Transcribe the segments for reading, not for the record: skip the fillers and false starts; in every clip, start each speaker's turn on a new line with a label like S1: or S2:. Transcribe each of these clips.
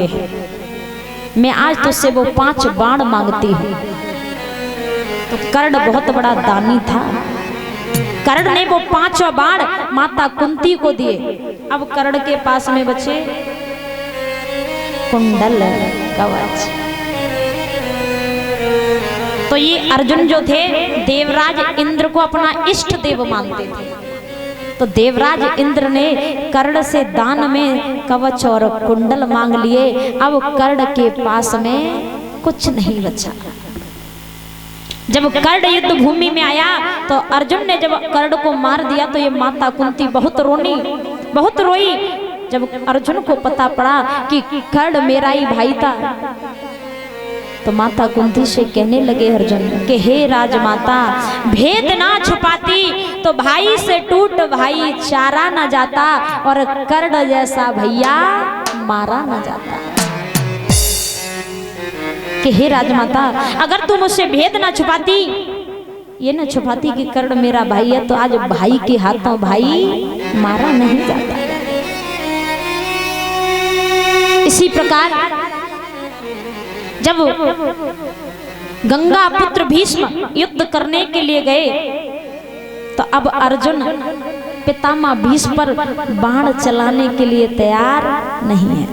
S1: हुए हैं, मैं आज तुझसे वो 5 बाण मांगती हूँ। तो कर्ण बहुत बड़ा दानी था। कर्ण ने वो 5 बाण माता कुंती को दिए। अब कर्ण के पास में बचे कुंडल कवच। तो ये अर्जुन जो थे देवराज इंद्र को अपना इष्ट देव मानते थे। तो देवराज इंद्र ने कर्ण से दान में कवच और कुंडल मांग लिए। अब कर्ण के पास में कुछ नहीं बचा। जब कर्ण युद्ध भूमि में आया तो अर्जुन ने जब कर्ण को मार दिया तो ये माता कुंती बहुत रोई। जब अर्जुन को पता पड़ा कि कर्ण मेरा ही भाई था तो माता कुंती से कहने लगे अर्जुन कि हे राजमाता, भेद ना छुपाती तो भाई से टूट भाई चारा ना जाता और कर्ण जैसा भैया मारा ना जाता। कि हे राजमाता, अगर तुम मुझसे भेद ना छुपाती, ये ना छुपाती कि कर्ण मेरा भाई है, तो आज भाई के हाथों भाई मारा नहीं जाता। इसी प्रकार जब गंगा पुत्र भीष्म युद्ध करने के लिए गए तो अब अर्जुन पितामह भीष्म पर बाण चलाने के लिए तैयार नहीं है।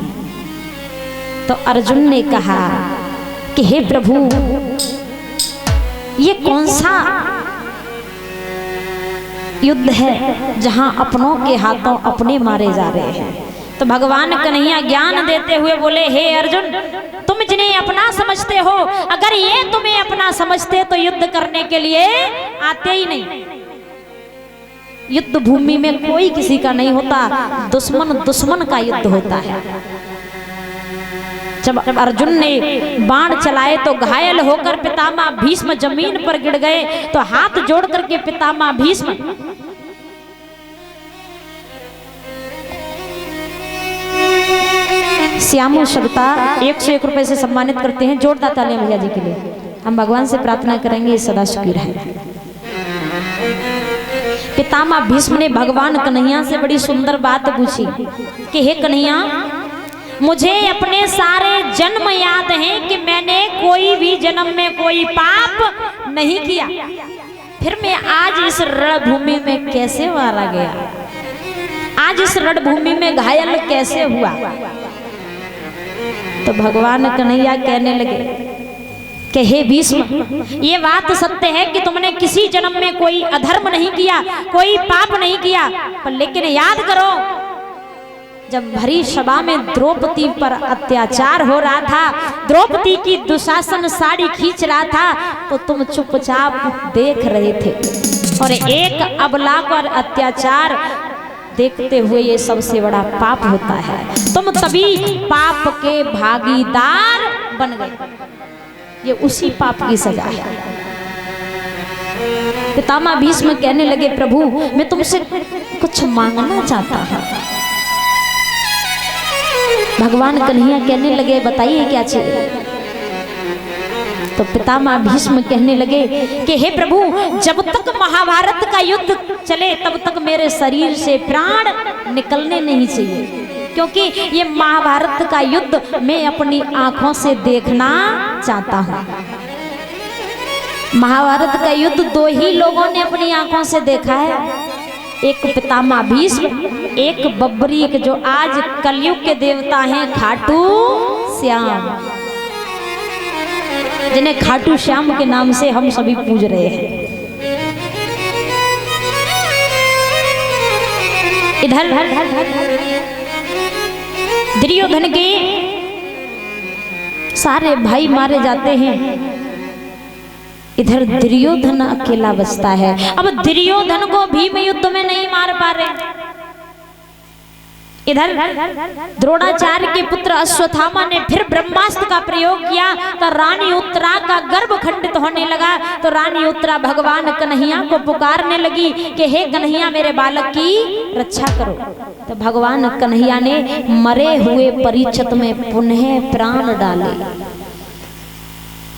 S1: तो अर्जुन ने कहा कि हे प्रभु, ये कौन सा युद्ध है जहां अपनों के हाथों अपने मारे जा रहे हैं। तो भगवान कन्हैया ज्ञान देते हुए बोले, हे अर्जुन, तुम जिन्हें अपना समझते हो, अगर ये तुम्हें अपना समझते तो युद्ध करने के लिए आते ही नहीं। युद्ध भूमि में कोई किसी का नहीं होता, दुश्मन का युद्ध होता है। जब अर्जुन ने बाण चलाए तो घायल होकर पितामह भीष्म जमीन पर गिर गए। तो हाथ जोड़ करके पितामह भीष्म श्यामू सविता 101 रुपए से सम्मानित करते हैं। जोरदार तालियां भैया जी के लिए। हम भगवान से प्रार्थना करेंगे सदा सुखी रहे। पितामह भीष्म ने भगवान कन्हैया से बड़ी सुंदर बात पूछी कि हे कन्हैया, मुझे अपने सारे जन्म याद हैं कि मैंने कोई भी जन्म में कोई पाप नहीं किया, फिर मैं आज इस रणभूमि में कैसे मारा गया, आज इस रणभूमि में घायल कैसे हुआ। तो भगवान कन्हैया कहने लगे कि हे भीष्म, ये बात सत्य है कि तुमने किसी जन्म में कोई अधर्म नहीं किया, कोई पाप नहीं किया, पर लेकिन याद करो, जब भरी सभा में द्रौपदी पर अत्याचार हो रहा था, द्रौपदी की दुशासन साड़ी खींच रहा था, तो तुम चुपचाप देख रहे थे। और एक अबला पर अत्याचार देखते हुए ये सबसे बड़ा पाप होता है। तुम तभी पाप के भागीदार बन गए, ये उसी पाप की सजा है। पितामह भीष्म कहने लगे, प्रभु मैं तुमसे कुछ मांगना चाहता हूं। भगवान कन्हैया कहने लगे, बताइए क्या चाहिए। तो पितामह भीष्म कहने लगे कि हे प्रभु, जब तक महाभारत का युद्ध चले तब तक मेरे शरीर से प्राण निकलने नहीं चाहिए, क्योंकि ये महाभारत का युद्ध मैं अपनी आंखों से देखना चाहता हूं। महाभारत का युद्ध 2 ही लोगों ने अपनी आंखों से देखा है, एक पितामह भीष्म, एक बब्बरीक, जो आज कलयुग के देवता हैं खाटू श्याम, जिन्हें खाटू श्याम के नाम से हम सभी पूज रहे हैं। इधर दुर्योधन के सारे भाई मारे जाते हैं, इधर दुर्योधन अकेला बचता है। अब दुर्योधन को भीम युद्ध में नहीं मार पा रहे। इधर द्रोणाचार्य के पुत्र अश्वत्थामा ने फिर ब्रह्मास्त्र का प्रयोग किया तो रानी उत्तरा का गर्भ खंडित होने लगा। तो रानी उत्तरा भगवान कन्हैया को पुकारने लगी कि हे कन्हैया, मेरे बालक की रक्षा करो। तो भगवान कन्हैया ने मरे हुए परीक्षित में पुनः प्राण डाले।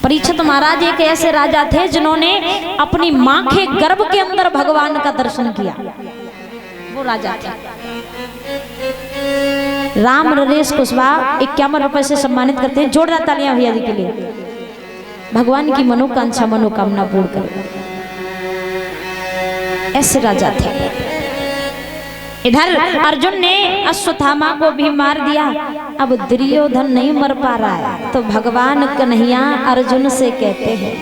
S1: परीक्षित महाराज एक ऐसे राजा थे जिन्होंने अपनी मां के गर्भ के अंदर भगवान का दर्शन किया। वो राजा थे राम नरेश कुशवाहा 51 रुपए से सम्मानित करते हैं। जोरदार तालियां भैया जी के लिए। भगवान की मनोकांक्षा मनोकामना पूर्ण करे। ऐसे राजा थे। इधर अर्जुन ने अश्वत्थामा को भी मार दिया। अब दुर्योधन नहीं मर पा रहा है तो भगवान कन्हैया अर्जुन से कहते हैं,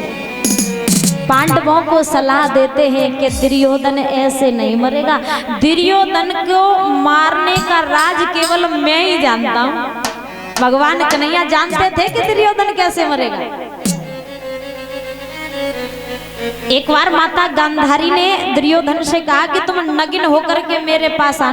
S1: पांडवों को सलाह देते हैं कि दुर्योधन ऐसे नहीं मरेगा। दुर्योधन को मारने का राज केवल मैं ही जानता हूं। भगवान कन्हैया जानते थे कि दुर्योधन कैसे मरेगा। एक बार माता गांधारी ने दुर्योधन से कहा कि तुम नगिन होकर के मेरे पास आना।